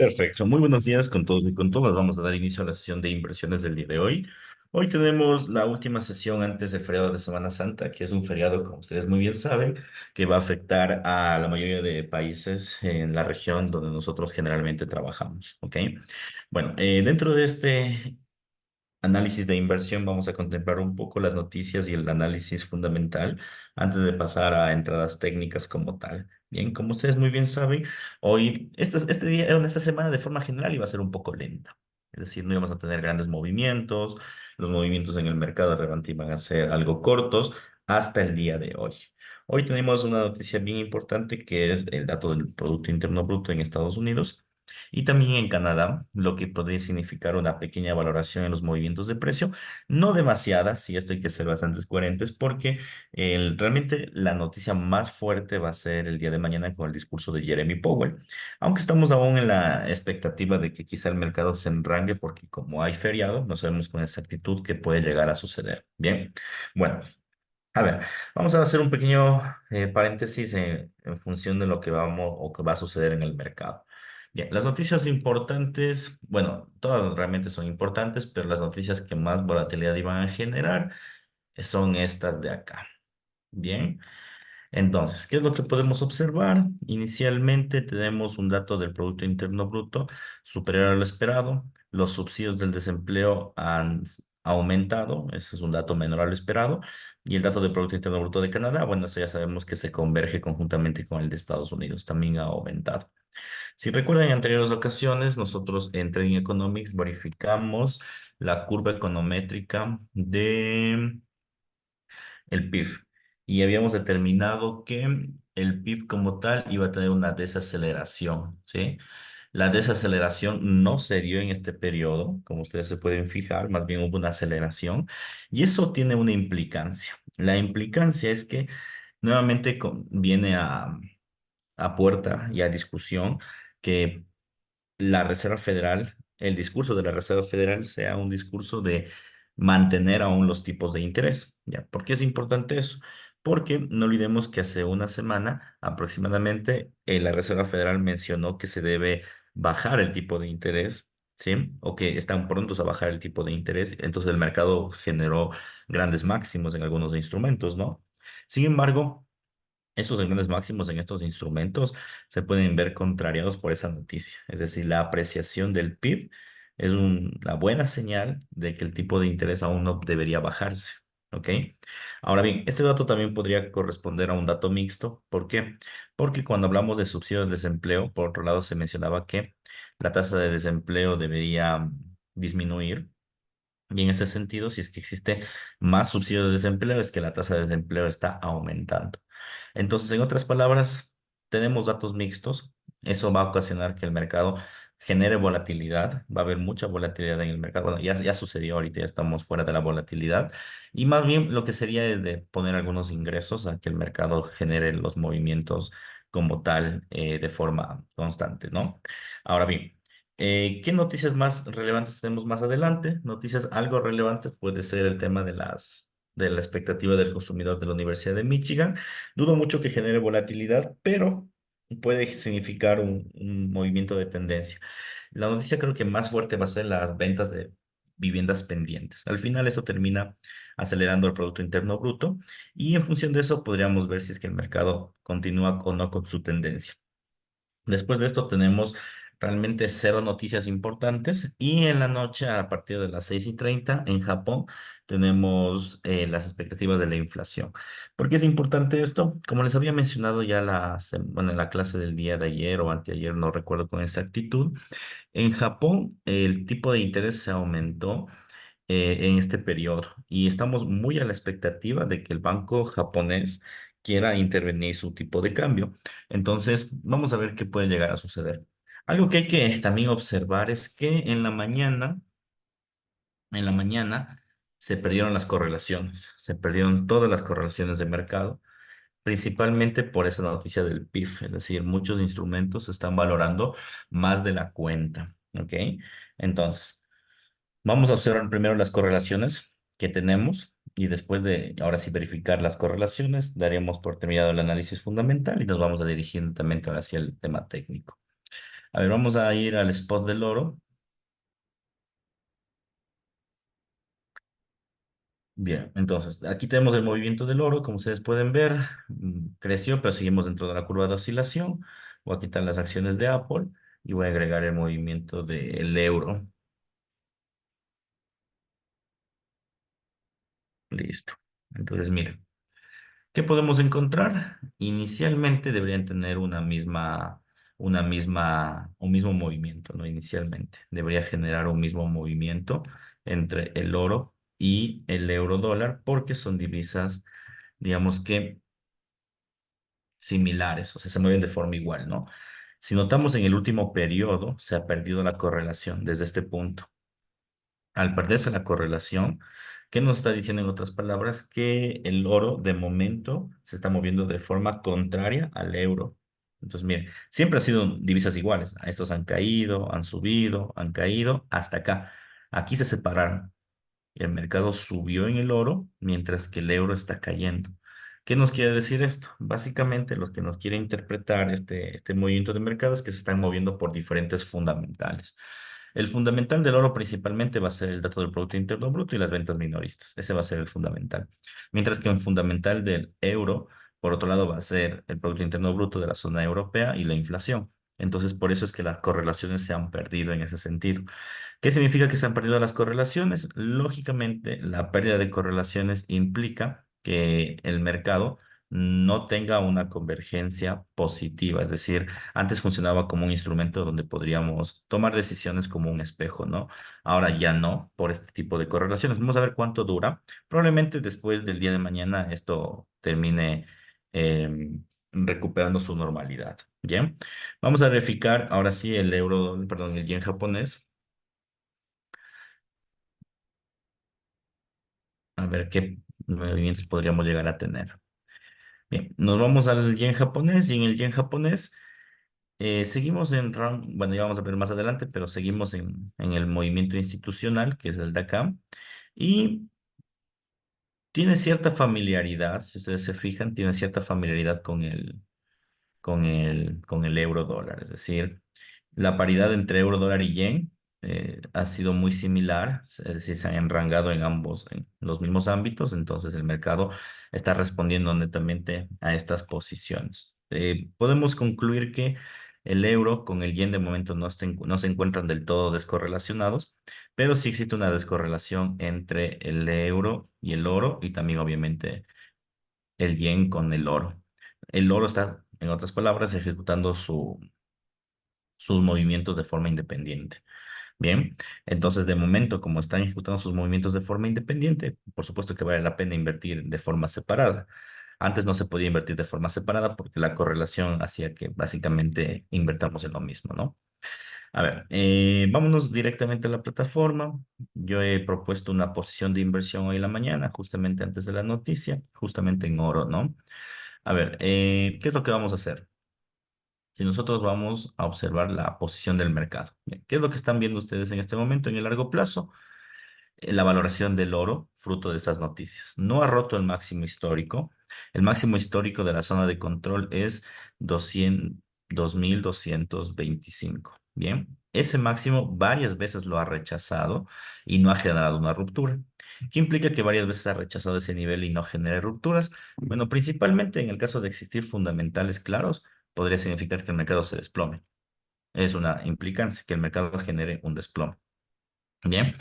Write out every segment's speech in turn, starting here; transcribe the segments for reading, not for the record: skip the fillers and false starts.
Perfecto, muy buenos días con todos y con todas. Vamos a dar inicio a la sesión de inversiones del día de hoy. Hoy tenemos la última sesión antes del feriado de Semana Santa, que es un feriado, como ustedes muy bien saben, que va a afectar a la mayoría de países en la región donde nosotros generalmente trabajamos, ¿ok? Bueno, dentro de este análisis de inversión vamos a contemplar un poco las noticias y el análisis fundamental antes de pasar a entradas técnicas como tal. Bien, como ustedes muy bien saben, hoy, este día, esta semana de forma general iba a ser un poco lenta. Es decir, no íbamos a tener grandes movimientos, los movimientos en el mercado de Revante iban a ser algo cortos hasta el día de hoy. Hoy tenemos una noticia bien importante que es el dato del Producto Interno Bruto en Estados Unidos y también en Canadá, lo que podría significar una pequeña valoración en los movimientos de precio, no demasiada, sí, esto hay que ser bastante coherentes, porque realmente la noticia más fuerte va a ser el día de mañana con el discurso de Jeremy Powell, aunque estamos aún en la expectativa de que quizá el mercado se enrangue, porque como hay feriado, no sabemos con exactitud qué puede llegar a suceder. Bien, bueno. A ver, vamos a hacer un pequeño paréntesis en función de lo que vamos o que va a suceder en el mercado. Bien, las noticias importantes, bueno, todas realmente son importantes, pero las noticias que más volatilidad iban a generar son estas de acá. Bien. Entonces, ¿qué es lo que podemos observar? Inicialmente tenemos un dato del Producto Interno Bruto superior a lo esperado. Los subsidios del desempleo han aumentado, ese es un dato menor a lo esperado. Y el dato del Producto Interno Bruto de Canadá, bueno, eso ya sabemos que se converge conjuntamente con el de Estados Unidos, también ha aumentado. Si recuerdan en anteriores ocasiones, nosotros en Trading Economics verificamos la curva econométrica de el PIB. Y habíamos determinado que el PIB como tal iba a tener una desaceleración, ¿sí? La desaceleración no se dio en este periodo, como ustedes se pueden fijar, más bien hubo una aceleración. Y eso tiene una implicancia. La implicancia es que nuevamente viene a puerta y a discusión que la Reserva Federal, el discurso de la Reserva Federal sea un discurso de mantener aún los tipos de interés. ¿Ya? ¿Por qué es importante eso? Porque no olvidemos que hace una semana aproximadamente la Reserva Federal mencionó que se debe bajar el tipo de interés, ¿sí? O que están prontos a bajar el tipo de interés. Entonces el mercado generó grandes máximos en algunos instrumentos, ¿no? Sin embargo, estos grandes máximos en estos instrumentos se pueden ver contrariados por esa noticia. Es decir, la apreciación del PIB es una buena señal de que el tipo de interés aún no debería bajarse. ¿Ok? Ahora bien, este dato también podría corresponder a un dato mixto. ¿Por qué? Porque cuando hablamos de subsidio de desempleo, por otro lado se mencionaba que la tasa de desempleo debería disminuir. Y en ese sentido, si es que existe más subsidio de desempleo, es que la tasa de desempleo está aumentando. Entonces, en otras palabras, tenemos datos mixtos. Eso va a ocasionar que el mercado genere volatilidad. Va a haber mucha volatilidad en el mercado. Bueno, ya sucedió ahorita, ya estamos fuera de la volatilidad. Y más bien lo que sería es de poner algunos ingresos a que el mercado genere los movimientos como tal de forma constante, ¿no? Ahora bien. ¿Qué noticias más relevantes tenemos más adelante? Noticias algo relevantes puede ser el tema de la expectativa del consumidor de la Universidad de Michigan. Dudo mucho que genere volatilidad, pero puede significar un movimiento de tendencia. La noticia creo que más fuerte va a ser las ventas de viviendas pendientes. Al final eso termina acelerando el Producto Interno Bruto y en función de eso podríamos ver si es que el mercado continúa o no con su tendencia. Después de esto tenemos realmente cero noticias importantes y en la noche a partir de las 6:30 en Japón tenemos las expectativas de la inflación. ¿Por qué es importante esto? Como les había mencionado ya bueno, en la clase del día de ayer o anteayer, no recuerdo con exactitud, en Japón el tipo de interés se aumentó en este periodo y estamos muy a la expectativa de que el banco japonés quiera intervenir su tipo de cambio. Entonces, vamos a ver qué puede llegar a suceder. Algo que hay que también observar es que en la mañana se perdieron las correlaciones, se perdieron todas las correlaciones de mercado, principalmente por esa noticia del PIB, es decir, muchos instrumentos se están valorando más de la cuenta, ¿ok? Entonces, vamos a observar primero las correlaciones que tenemos y después de, ahora sí, verificar las correlaciones, daremos por terminado el análisis fundamental y nos vamos a dirigir también hacia el tema técnico. A ver, vamos a ir al spot del oro. Bien, entonces aquí tenemos el movimiento del oro, como ustedes pueden ver, creció, pero seguimos dentro de la curva de oscilación. Voy a quitar las acciones de Apple y voy a agregar el movimiento del euro. Listo. Entonces, miren, ¿qué podemos encontrar? Inicialmente deberían tener un mismo movimiento, ¿no? Inicialmente debería generar un mismo movimiento entre el oro y el euro dólar porque son divisas, digamos que similares, o sea, se mueven de forma igual, ¿no? Si notamos en el último periodo, se ha perdido la correlación desde este punto. Al perderse la correlación, ¿qué nos está diciendo en otras palabras? Que el oro de momento se está moviendo de forma contraria al euro. Entonces, miren, siempre ha sido divisas iguales. A estos han subido, han caído, hasta acá. Aquí se separaron. El mercado subió en el oro mientras que el euro está cayendo. ¿Qué nos quiere decir esto? Básicamente, los que nos quieren interpretar este movimiento de mercado es que se están moviendo por diferentes fundamentales. El fundamental del oro principalmente va a ser el dato del Producto Interno Bruto y las ventas minoristas. Ese va a ser el fundamental. Mientras que un fundamental del euro, por otro lado, va a ser el Producto Interno Bruto de la zona europea y la inflación. Entonces, por eso es que las correlaciones se han perdido en ese sentido. ¿Qué significa que se han perdido las correlaciones? Lógicamente, la pérdida de correlaciones implica que el mercado no tenga una convergencia positiva, es decir, antes funcionaba como un instrumento donde podríamos tomar decisiones como un espejo, ¿no? Ahora ya no, por este tipo de correlaciones. Vamos a ver cuánto dura. Probablemente después del día de mañana esto termine recuperando su normalidad. ¿Bien? Vamos a verificar ahora sí el euro, perdón, el yen japonés. A ver qué movimientos podríamos llegar a tener. Bien, nos vamos al yen japonés y en el yen japonés seguimos en rango, bueno, ya vamos a ver más adelante, pero seguimos en el movimiento institucional, que es el DACAM, y tiene cierta familiaridad, si ustedes se fijan, tiene cierta familiaridad con el euro dólar. Es decir, la paridad entre euro dólar y yen ha sido muy similar, es decir, se han enrangado en ambos, en los mismos ámbitos, entonces el mercado está respondiendo netamente a estas posiciones. Podemos concluir que el euro con el yen de momento no se encuentran del todo descorrelacionados, pero sí existe una descorrelación entre el euro y el oro y también obviamente el yen con el oro. El oro está, en otras palabras, ejecutando sus movimientos de forma independiente. Bien, entonces de momento, como están ejecutando sus movimientos de forma independiente, por supuesto que vale la pena invertir de forma separada. Antes no se podía invertir de forma separada porque la correlación hacía que básicamente invertamos en lo mismo, ¿no? A ver, vámonos directamente a la plataforma. Yo he propuesto una posición de inversión hoy en la mañana, justamente antes de la noticia, justamente en oro, ¿no? A ver, ¿qué es lo que vamos a hacer? Si nosotros vamos a observar la posición del mercado. Bien, ¿qué es lo que están viendo ustedes en este momento en el largo plazo? La valoración del oro, fruto de estas noticias. No ha roto el máximo histórico. El máximo histórico de la zona de control es 2.225. Bien, ese máximo varias veces lo ha rechazado y no ha generado una ruptura. ¿Qué implica que varias veces ha rechazado ese nivel y no genere rupturas? Bueno, principalmente en el caso de existir fundamentales claros, podría significar que el mercado se desplome. Es una implicancia que el mercado genere un desplome. Bien,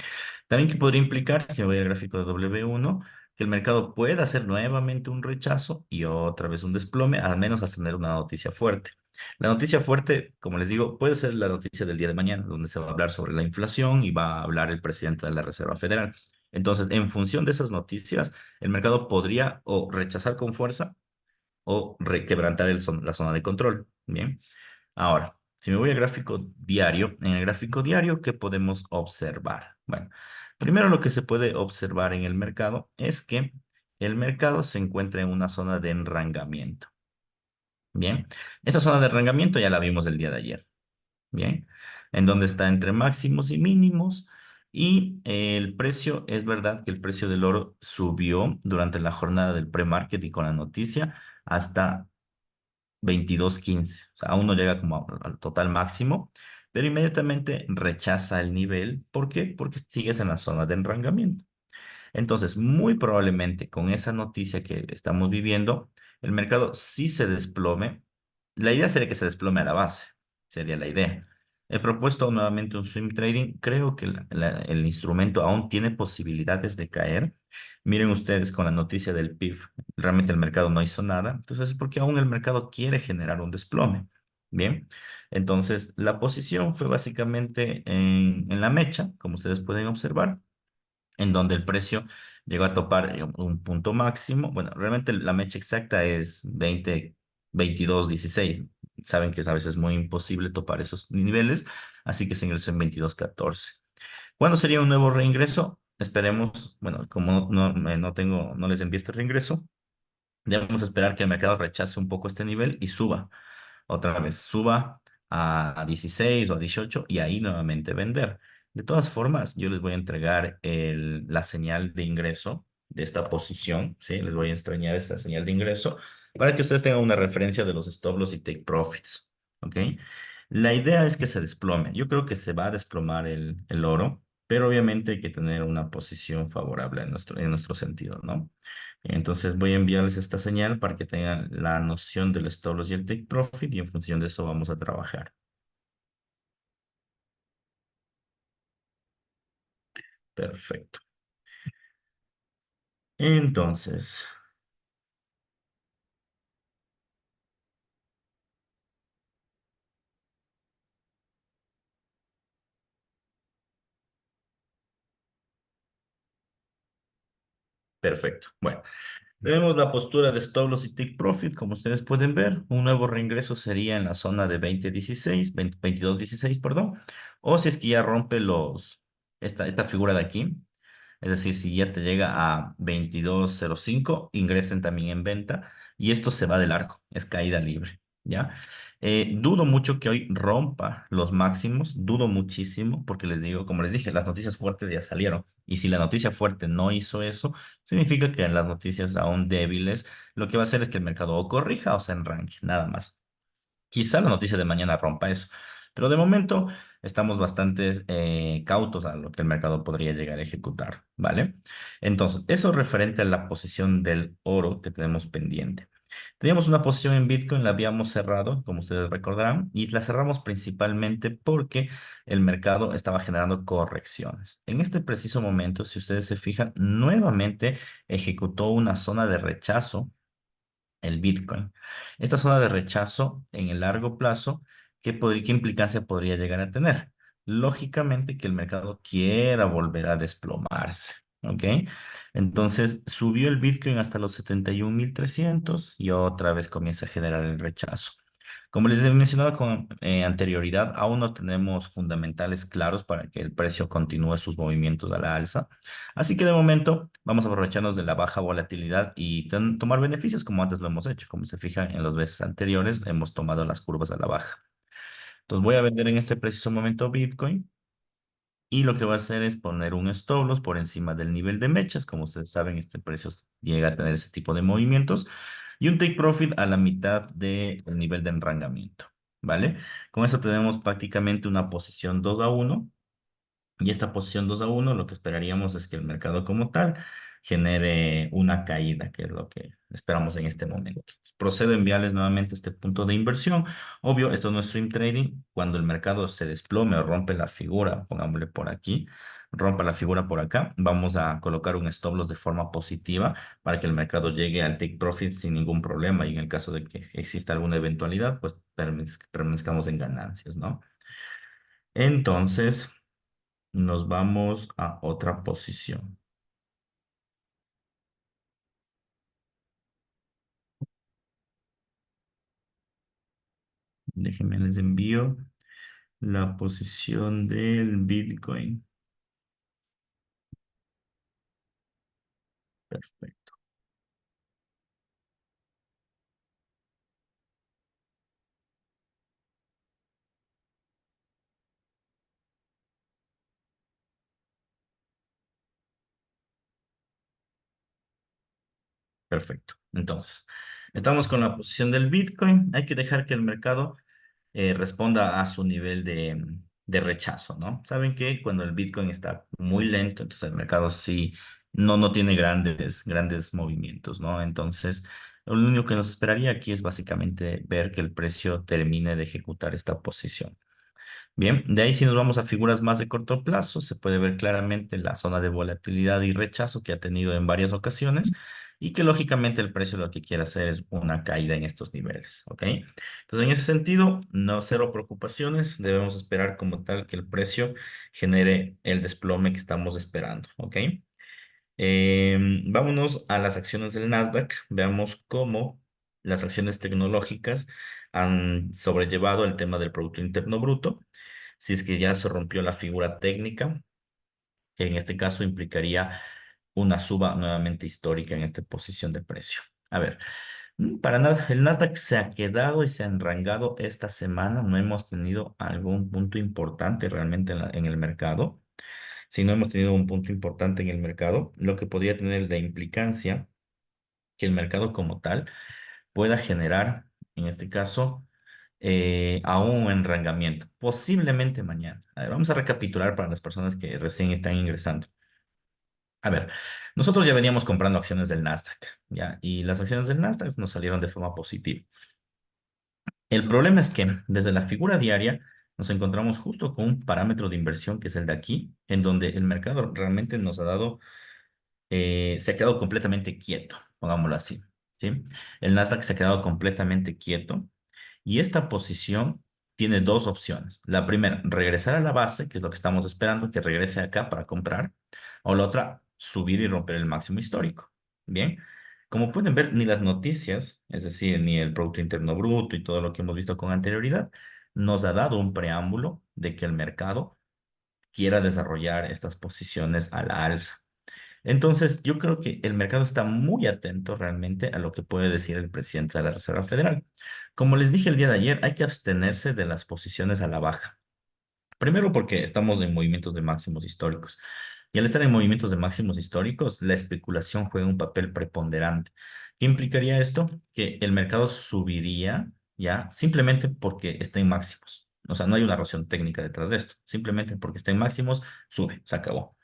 también que podría implicar, si me voy al gráfico de W1, que el mercado pueda hacer nuevamente un rechazo y otra vez un desplome, al menos hasta tener una noticia fuerte. La noticia fuerte, como les digo, puede ser la noticia del día de mañana, donde se va a hablar sobre la inflación y va a hablar el presidente de la Reserva Federal. Entonces, en función de esas noticias, el mercado podría o rechazar con fuerza o requebrantar la zona de control. Bien. Ahora, si me voy al gráfico diario, en el gráfico diario, ¿qué podemos observar? Bueno, primero lo que se puede observar en el mercado es que el mercado se encuentra en una zona de enrangamiento. Bien, esa zona de enrangamiento ya la vimos el día de ayer. Bien, en donde está entre máximos y mínimos. Y el precio, es verdad que el precio del oro subió durante la jornada del pre-market y con la noticia hasta 22.15. O sea, aún no llega como al total máximo, pero inmediatamente rechaza el nivel. ¿Por qué? Porque sigues en la zona de enrangamiento. Entonces, muy probablemente con esa noticia que estamos viviendo, el mercado sí se desplome. La idea sería que se desplome a la base, sería la idea. He propuesto nuevamente un swing trading. Creo que el instrumento aún tiene posibilidades de caer. Miren ustedes con la noticia del PIB, realmente el mercado no hizo nada. Entonces, es porque aún el mercado quiere generar un desplome. Bien, entonces la posición fue básicamente en la mecha, como ustedes pueden observar, en donde el precio llegó a topar un punto máximo. Bueno, realmente la mecha exacta es 22.16. Saben que a veces es muy imposible topar esos niveles, así que se ingresó en 22.14. ¿Cuándo sería un nuevo reingreso? Esperemos, bueno, como no les envié este reingreso, debemos esperar que el mercado rechace un poco este nivel y suba otra vez, suba a 16 o a 18 y ahí nuevamente vender. De todas formas, yo les voy a entregar la señal de ingreso de esta posición, ¿sí? Les voy a extrañar esta señal de ingreso para que ustedes tengan una referencia de los stop loss y take profits, ¿ok? La idea es que se desplome. Yo creo que se va a desplomar el oro, pero obviamente hay que tener una posición favorable en nuestro sentido, ¿no? Entonces voy a enviarles esta señal para que tengan la noción del stop loss y el take profit y en función de eso vamos a trabajar. Perfecto. Entonces, perfecto. Bueno, tenemos la postura de stop loss y take profit. Como ustedes pueden ver, un nuevo reingreso sería en la zona de 20.16, 22.16, perdón. O si es que ya rompe esta figura de aquí. Es decir, si ya te llega a 22.05, ingresen también en venta y esto se va de largo, es caída libre, ¿ya? Dudo mucho que hoy rompa los máximos, dudo muchísimo porque les digo, como les dije, las noticias fuertes ya salieron y si la noticia fuerte no hizo eso, significa que en las noticias aún débiles lo que va a hacer es que el mercado o corrija o se enranque, nada más. Quizá la noticia de mañana rompa eso, pero de momento estamos bastante cautos a lo que el mercado podría llegar a ejecutar, ¿vale? Entonces, eso referente a la posición del oro que tenemos pendiente. Teníamos una posición en Bitcoin, la habíamos cerrado, como ustedes recordarán, y la cerramos principalmente porque el mercado estaba generando correcciones. En este preciso momento, si ustedes se fijan, nuevamente ejecutó una zona de rechazo el Bitcoin. Esta zona de rechazo en el largo plazo, ¿qué implicancia podría llegar a tener? Lógicamente que el mercado quiera volver a desplomarse, ¿ok? Entonces subió el Bitcoin hasta los 71.300 y otra vez comienza a generar el rechazo. Como les he mencionado con anterioridad, aún no tenemos fundamentales claros para que el precio continúe sus movimientos a la alza. Así que de momento vamos a aprovecharnos de la baja volatilidad y tomar beneficios como antes lo hemos hecho. Como se fijan en las veces anteriores, hemos tomado las curvas a la baja. Entonces voy a vender en este preciso momento Bitcoin y lo que voy a hacer es poner un stop loss por encima del nivel de mechas. Como ustedes saben, este precio llega a tener ese tipo de movimientos y un take profit a la mitad del nivel de enrangamiento. ¿Vale? Con eso tenemos prácticamente una posición 2-1. Y esta posición 2-1, lo que esperaríamos es que el mercado como tal genere una caída, que es lo que esperamos en este momento. Procedo a enviarles nuevamente este punto de inversión. Obvio, esto no es swing trading. Cuando el mercado se desplome o rompe la figura, pongámosle por aquí, rompa la figura por acá, vamos a colocar un stop loss de forma positiva para que el mercado llegue al take profit sin ningún problema. Y en el caso de que exista alguna eventualidad, pues permanezcamos en ganancias, ¿no? Entonces, nos vamos a otra posición. Déjenme les envío la posición del Bitcoin. Perfecto. Perfecto. Entonces, Estamos con la posición del Bitcoin. Hay que dejar que el mercado responda a su nivel de rechazo, ¿no? Saben que cuando el Bitcoin está muy lento, entonces el mercado sí no tiene grandes movimientos, ¿no? Entonces, lo único que nos esperaría aquí es básicamente ver que el precio termine de ejecutar esta posición. Bien, de ahí si nos vamos a figuras más de corto plazo, se puede ver claramente la zona de volatilidad y rechazo que ha tenido en varias ocasiones y que lógicamente el precio lo que quiere hacer es una caída en estos niveles, ¿ok? Entonces, en ese sentido, no cero preocupaciones, debemos esperar como tal que el precio genere el desplome que estamos esperando, ¿ok? Vámonos a las acciones del Nasdaq, veamos cómo las acciones tecnológicas han sobrellevado el tema del Producto Interno Bruto si es que ya se rompió la figura técnica, que en este caso implicaría una suba nuevamente histórica en esta posición de precio. A ver, para nada, el Nasdaq se ha quedado y se ha enrangado esta semana. No hemos tenido algún punto importante realmente en el mercado. Si no hemos tenido un punto importante en el mercado, lo que podría tener la implicancia que el mercado como tal pueda generar, en este caso, aún un enrangamiento, posiblemente mañana. A ver, vamos a recapitular para las personas que recién están ingresando. A ver, nosotros ya veníamos comprando acciones del Nasdaq, ¿ya? Y las acciones del Nasdaq nos salieron de forma positiva. El problema es que desde la figura diaria nos encontramos justo con un parámetro de inversión que es el de aquí, en donde el mercado realmente nos ha dado se ha quedado completamente quieto, pongámoslo así, ¿sí? El Nasdaq se ha quedado completamente quieto y esta posición tiene dos opciones. La primera, regresar a la base, que es lo que estamos esperando, que regrese acá para comprar, o la otra, subir y romper el máximo histórico. Bien, como pueden ver, ni las noticias, es decir, ni el Producto Interno Bruto y todo lo que hemos visto con anterioridad, nos ha dado un preámbulo de que el mercado quiera desarrollar estas posiciones a la alza. Entonces, yo creo que el mercado está muy atento realmente a lo que puede decir el presidente de la Reserva Federal. Como les dije el día de ayer, hay que abstenerse de las posiciones a la baja. Primero porque estamos en movimientos de máximos históricos. Y al estar en movimientos de máximos históricos, la especulación juega un papel preponderante. ¿Qué implicaría esto? Que el mercado subiría ya simplemente porque está en máximos. O sea, no hay una razón técnica detrás de esto. Simplemente porque está en máximos, sube, se acabó.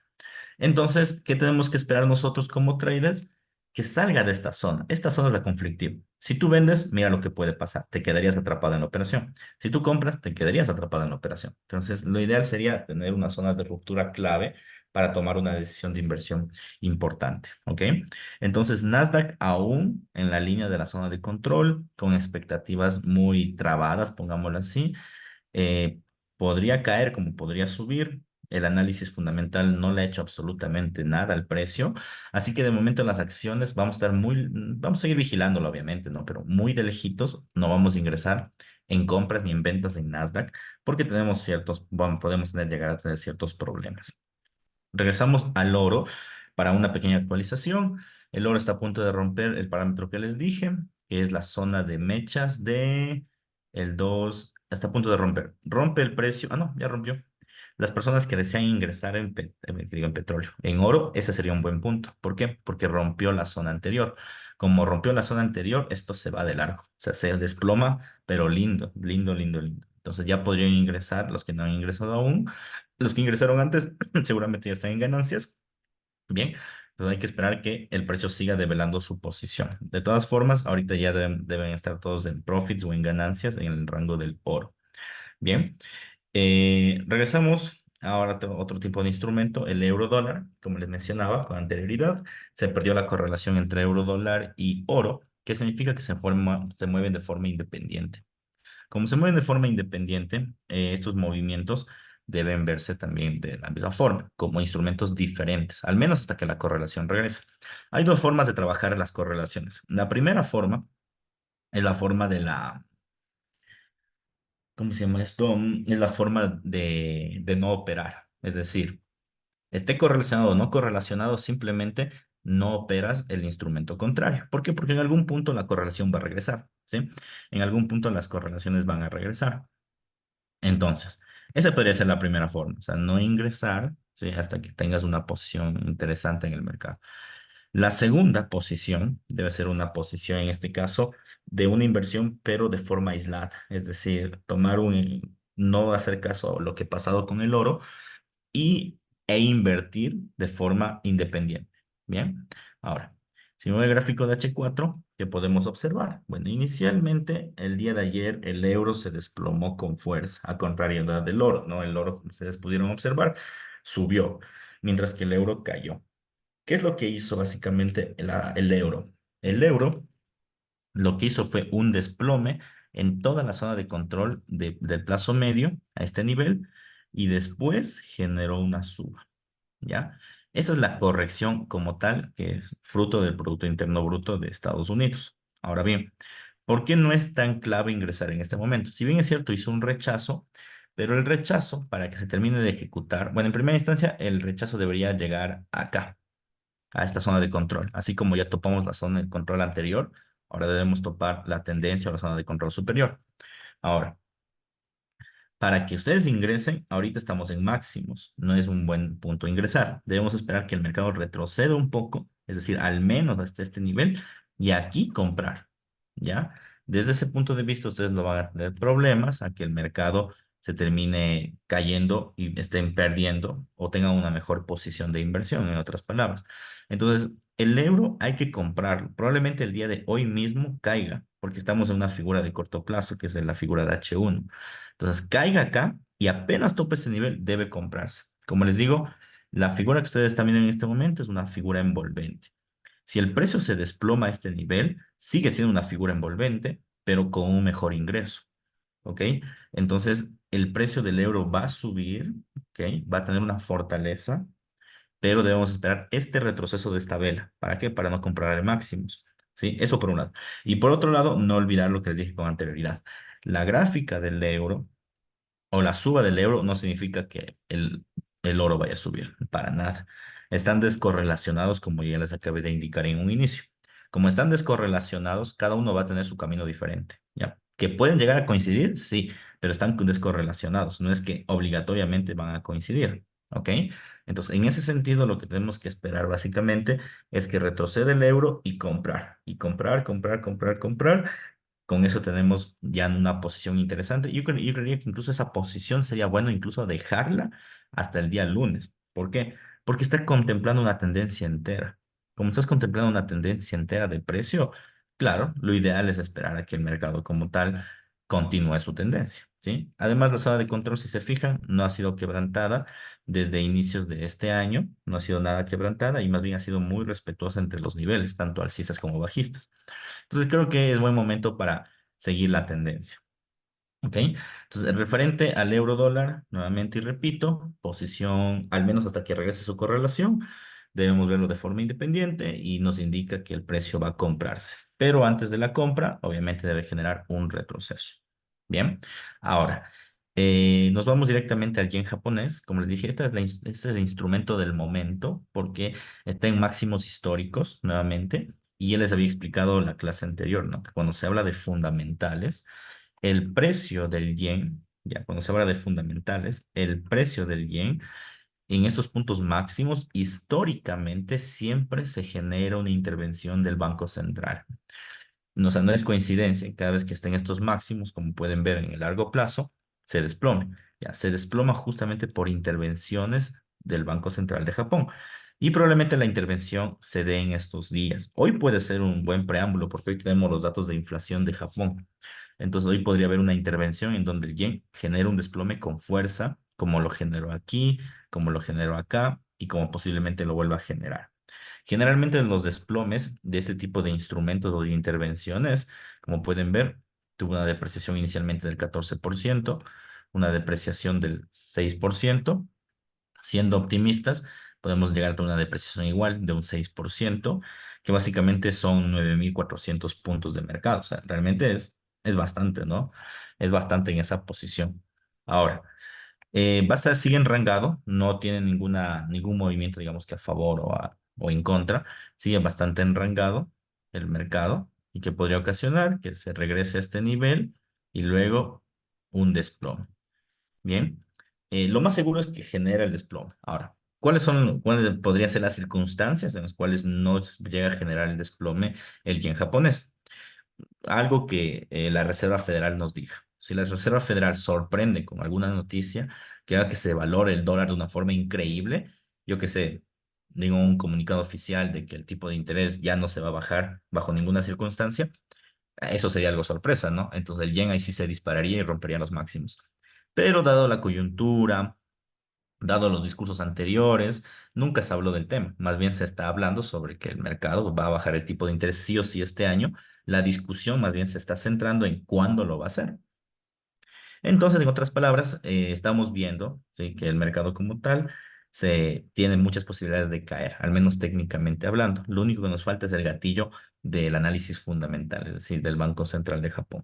Entonces, ¿qué tenemos que esperar nosotros como traders? Que salga de esta zona. Esta zona es la conflictiva. Si tú vendes, mira lo que puede pasar. Te quedarías atrapado en la operación. Si tú compras, te quedarías atrapado en la operación. Entonces, lo ideal sería tener una zona de ruptura clave para tomar una decisión de inversión importante. ¿Ok? Entonces, Nasdaq aún en la línea de la zona de control, con expectativas muy trabadas, pongámoslo así. eh, Podría caer como podría subir. El análisis fundamental no le ha hecho absolutamente nada al precio. Así que de momento las acciones vamos a estar vamos a seguir vigilándolo, obviamente, ¿no? Pero muy de lejitos no vamos a ingresar en compras ni en ventas en Nasdaq porque tenemos bueno, podemos llegar a tener ciertos problemas. Regresamos al oro para una pequeña actualización. El oro está a punto de romper el parámetro que les dije, que es la zona de mechas de el 2. Está a punto de romper. Rompe el precio. Ah, no, ya rompió. Las personas que desean ingresar digo, en petróleo, en oro, ese sería un buen punto. ¿Por qué? Porque rompió la zona anterior. Como rompió la zona anterior, esto se va de largo. O sea, se desploma, pero lindo, lindo, lindo, lindo. Entonces ya podrían ingresar los que no han ingresado aún. Los que ingresaron antes seguramente ya están en ganancias. Bien, entonces hay que esperar que el precio siga develando su posición. De todas formas, ahorita ya deben estar todos en profits o en ganancias en el rango del oro. Bien, regresamos ahora a otro tipo de instrumento, el euro dólar. Como les mencionaba con anterioridad, se perdió la correlación entre euro dólar y oro, que significa que se mueven de forma independiente. Como se mueven de forma independiente, estos movimientos deben verse también de la misma forma, como instrumentos diferentes, al menos hasta que la correlación regrese. Hay dos formas de trabajar las correlaciones. La primera forma es la forma de ¿cómo se llama esto? Es la forma de no operar. Es decir, esté correlacionado o no correlacionado, simplemente no operas el instrumento contrario. ¿Por qué? Porque en algún punto la correlación va a regresar, ¿sí? En algún punto las correlaciones van a regresar. Entonces, esa podría ser la primera forma, o sea, no ingresar, ¿sí? Hasta que tengas una posición interesante en el mercado. La segunda posición debe ser una posición, en este caso, de una inversión, pero de forma aislada. Es decir, no hacer caso a lo que ha pasado con el oro e invertir de forma independiente. Bien, ahora, si me voy al gráfico de H4, ¿qué podemos observar? Bueno, inicialmente el día de ayer el euro se desplomó con fuerza, a contrariedad del oro, ¿no? El oro, como ustedes pudieron observar, subió, mientras que el euro cayó. ¿Qué es lo que hizo básicamente el euro? El euro lo que hizo fue un desplome en toda la zona de control del plazo medio a este nivel y después generó una suba. ¿Ya? Esa es la corrección como tal, que es fruto del Producto Interno Bruto de Estados Unidos. Ahora bien, ¿por qué no es tan clave ingresar en este momento? Si bien es cierto, hizo un rechazo, pero el rechazo, para que se termine de ejecutar, bueno, en primera instancia, el rechazo debería llegar acá, a esta zona de control. Así como ya topamos la zona de control anterior, ahora debemos topar la tendencia o la zona de control superior. Ahora, para que ustedes ingresen, ahorita estamos en máximos, no es un buen punto ingresar. Debemos esperar que el mercado retroceda un poco, es decir, al menos hasta este nivel, y aquí comprar, ¿ya? Desde ese punto de vista, ustedes no van a tener problemas a que el mercado se termine cayendo y estén perdiendo o tengan una mejor posición de inversión, en otras palabras. Entonces, el euro hay que comprarlo. Probablemente el día de hoy mismo caiga, porque estamos en una figura de corto plazo, que es la figura de H1. Entonces, caiga acá y apenas tope ese nivel, debe comprarse. Como les digo, la figura que ustedes están viendo en este momento es una figura envolvente. Si el precio se desploma a este nivel, sigue siendo una figura envolvente, pero con un mejor ingreso. ¿Ok? Entonces, el precio del euro va a subir, ¿ok? Va a tener una fortaleza, pero debemos esperar este retroceso de esta vela. ¿Para qué? Para no comprar máximos. ¿Sí? Eso por un lado. Y por otro lado, no olvidar lo que les dije con anterioridad. La gráfica del euro o la suba del euro no significa que el oro vaya a subir, para nada. Están descorrelacionados, como ya les acabé de indicar en un inicio. Como están descorrelacionados, cada uno va a tener su camino diferente, ¿ya? ¿Que pueden llegar a coincidir? Sí, pero están descorrelacionados. No es que obligatoriamente van a coincidir, ¿ok? Entonces, en ese sentido, lo que tenemos que esperar básicamente es que retroceda el euro y comprar, comprar, comprar, comprar. Con eso tenemos ya una posición interesante. Yo creería que incluso esa posición sería bueno incluso dejarla hasta el día lunes. ¿Por qué? Porque está contemplando una tendencia entera. Como estás contemplando una tendencia entera de precio, claro, lo ideal es esperar a que el mercado como tal continúe su tendencia, ¿sí? Además, la zona de control, si se fijan, no ha sido quebrantada desde inicios de este año, no ha sido nada quebrantada y más bien ha sido muy respetuosa entre los niveles, tanto alcistas como bajistas. Entonces creo que es buen momento para seguir la tendencia. ¿Ok? Entonces, referente al euro dólar, nuevamente y repito, posición, al menos hasta que regrese su correlación, debemos verlo de forma independiente y nos indica que el precio va a comprarse. Pero antes de la compra, obviamente debe generar un retroceso. Bien, ahora, nos vamos directamente al yen japonés. Como les dije, este es el instrumento del momento porque está en máximos históricos nuevamente. Y ya les había explicado la clase anterior, ¿no? Que cuando se habla de fundamentales, el precio del yen, ya cuando se habla de fundamentales, el precio del yen en estos puntos máximos, históricamente siempre se genera una intervención del Banco Central. No, o sea, no es coincidencia, cada vez que estén estos máximos, como pueden ver en el largo plazo, se desplome. Ya, se desploma justamente por intervenciones del Banco Central de Japón. Y probablemente la intervención se dé en estos días. Hoy puede ser un buen preámbulo porque hoy tenemos los datos de inflación de Japón. Entonces hoy podría haber una intervención en donde el yen genera un desplome con fuerza, como lo generó aquí, como lo generó acá y como posiblemente lo vuelva a generar. Generalmente los desplomes de este tipo de instrumentos o de intervenciones, como pueden ver, tuvo una depreciación inicialmente del 14%, una depreciación del 6%. Siendo optimistas, podemos llegar a tener una depreciación igual de un 6%, que básicamente son 9.400 puntos de mercado. O sea, realmente es bastante, ¿no? Es bastante en esa posición. Ahora, va a estar, sigue enrangado, no tiene ningún movimiento, digamos que a favor o en contra, sigue bastante enrangado el mercado y que podría ocasionar que se regrese a este nivel y luego un desplome. Bien, lo más seguro es que genera el desplome. Ahora, cuáles podrían ser las circunstancias en las cuales no llega a generar el desplome el yen japonés? Algo que la Reserva Federal nos diga. Si la Reserva Federal sorprende con alguna noticia que haga que se valore el dólar de una forma increíble, yo que sé, digo un comunicado oficial de que el tipo de interés ya no se va a bajar bajo ninguna circunstancia, eso sería algo sorpresa, ¿no? Entonces el yen ahí sí se dispararía y rompería los máximos. Pero dado la coyuntura, dado los discursos anteriores, nunca se habló del tema. Más bien se está hablando sobre que el mercado va a bajar el tipo de interés sí o sí este año. La discusión más bien se está centrando en cuándo lo va a hacer. Entonces, en otras palabras, estamos viendo, ¿sí?, que el mercado como tal tiene muchas posibilidades de caer, al menos técnicamente hablando. Lo único que nos falta es el gatillo del análisis fundamental, es decir, del Banco Central de Japón.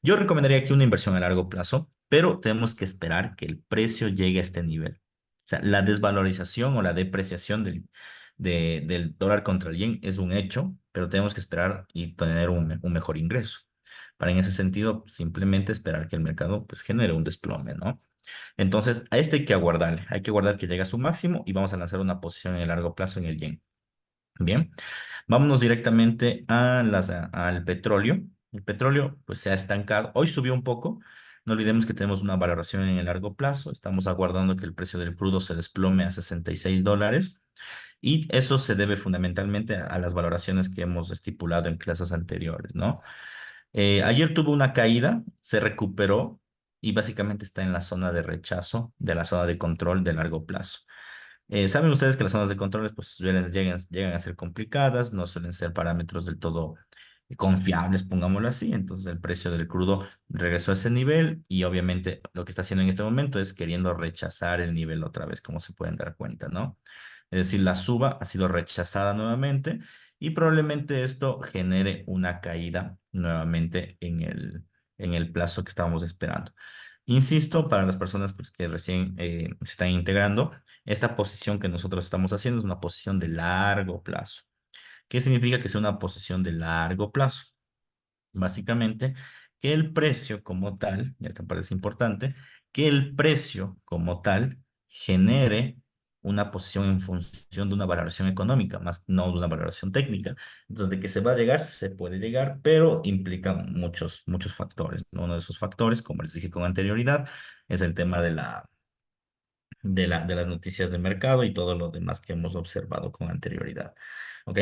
Yo recomendaría aquí una inversión a largo plazo, pero tenemos que esperar que el precio llegue a este nivel. O sea, la desvalorización o la depreciación del dólar contra el yen es un hecho, pero tenemos que esperar y tener un mejor ingreso para en ese sentido simplemente esperar que el mercado pues genere un desplome, ¿no? Entonces, a este hay que aguardarle, hay que guardar que llegue a su máximo y vamos a lanzar una posición en el largo plazo en el yen. Bien, vámonos directamente al petróleo. El petróleo pues se ha estancado, hoy subió un poco. No olvidemos que tenemos una valoración en el largo plazo, estamos aguardando que el precio del crudo se desplome a $66 y eso se debe fundamentalmente a las valoraciones que hemos estipulado en clases anteriores, ¿no? Ayer tuvo una caída, se recuperó y básicamente está en la zona de rechazo de la zona de control de largo plazo. Saben ustedes que las zonas de controles pues llegan a ser complicadas, no suelen ser parámetros del todo confiables, pongámoslo así. Entonces el precio del crudo regresó a ese nivel y obviamente lo que está haciendo en este momento es queriendo rechazar el nivel otra vez, como se pueden dar cuenta, ¿no? Es decir, la suba ha sido rechazada nuevamente y probablemente esto genere una caída nuevamente en el plazo que estábamos esperando. Insisto, para las personas pues, que recién se están integrando, esta posición que nosotros estamos haciendo es una posición de largo plazo. ¿Qué significa que sea una posición de largo plazo? Básicamente, que el precio como tal, y esta parte es importante, que el precio como tal genere una posición en función de una valoración económica, más no de una valoración técnica. Entonces, de que se va a llegar, se puede llegar, pero implica muchos factores, ¿no? Uno de esos factores, como les dije con anterioridad, es el tema de las noticias de mercado y todo lo demás que hemos observado con anterioridad. ¿Ok?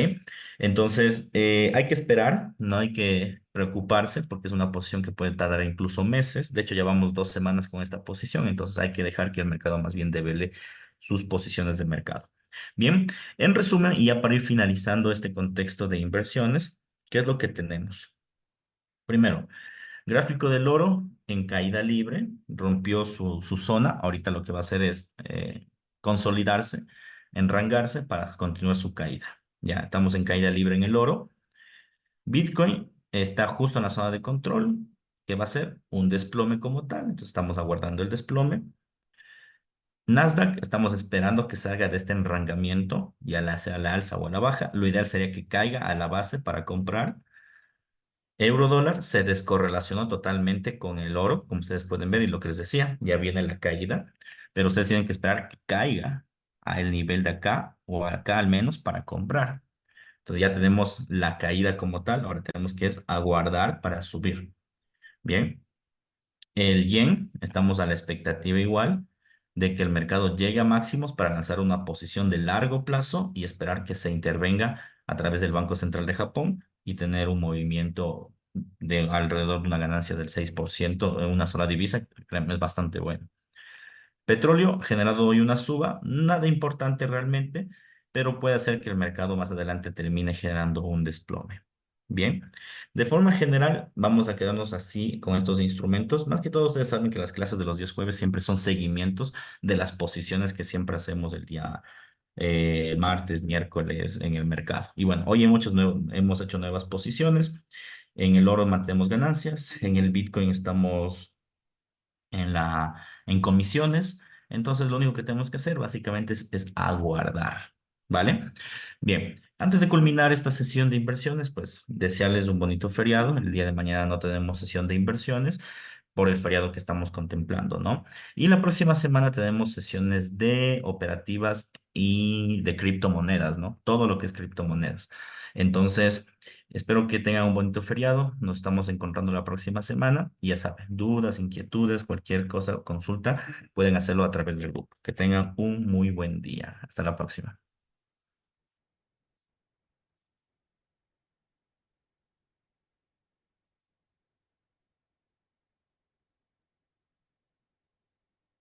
Entonces, hay que esperar, no hay que preocuparse porque es una posición que puede tardar incluso meses. De hecho, llevamos 2 semanas con esta posición, entonces hay que dejar que el mercado más bien devele sus posiciones de mercado. Bien, en resumen, y ya para ir finalizando este contexto de inversiones, ¿qué es lo que tenemos? Primero, gráfico del oro en caída libre, rompió su zona. Ahorita lo que va a hacer es consolidarse, enrangarse para continuar su caída. Ya estamos en caída libre en el oro. Bitcoin está justo en la zona de control, que va a ser un desplome como tal. Entonces estamos aguardando el desplome. Nasdaq, estamos esperando que salga de este enrangamiento, ya sea a la alza o a la baja. Lo ideal sería que caiga a la base para comprar. Eurodólar se descorrelacionó totalmente con el oro, como ustedes pueden ver, y lo que les decía, ya viene la caída, pero ustedes tienen que esperar que caiga al nivel de acá o acá al menos para comprar. Entonces ya tenemos la caída como tal, ahora tenemos que es aguardar para subir. Bien. El yen, estamos a la expectativa igual de que el mercado llegue a máximos para lanzar una posición de largo plazo y esperar que se intervenga a través del Banco Central de Japón y tener un movimiento de alrededor de una ganancia del 6% en una sola divisa, créanme, es bastante bueno. Petróleo generado hoy una suba, nada importante realmente, pero puede hacer que el mercado más adelante termine generando un desplome. Bien, de forma general vamos a quedarnos así con estos instrumentos. Más que todo, ustedes saben que las clases de los días jueves siempre son seguimientos de las posiciones que siempre hacemos el día martes, miércoles en el mercado. Y bueno, hoy hemos hecho nuevas posiciones. En el oro mantenemos ganancias, en el Bitcoin estamos en comisiones. Entonces, lo único que tenemos que hacer básicamente es aguardar, ¿vale? Bien, antes de culminar esta sesión de inversiones, pues desearles un bonito feriado. El día de mañana no tenemos sesión de inversiones, por el feriado que estamos contemplando, ¿no? Y la próxima semana tenemos sesiones de operativas y de criptomonedas, ¿no? Todo lo que es criptomonedas. Entonces, espero que tengan un bonito feriado. Nos estamos encontrando la próxima semana. Y ya saben, dudas, inquietudes, cualquier cosa o consulta, pueden hacerlo a través del grupo. Que tengan un muy buen día. Hasta la próxima.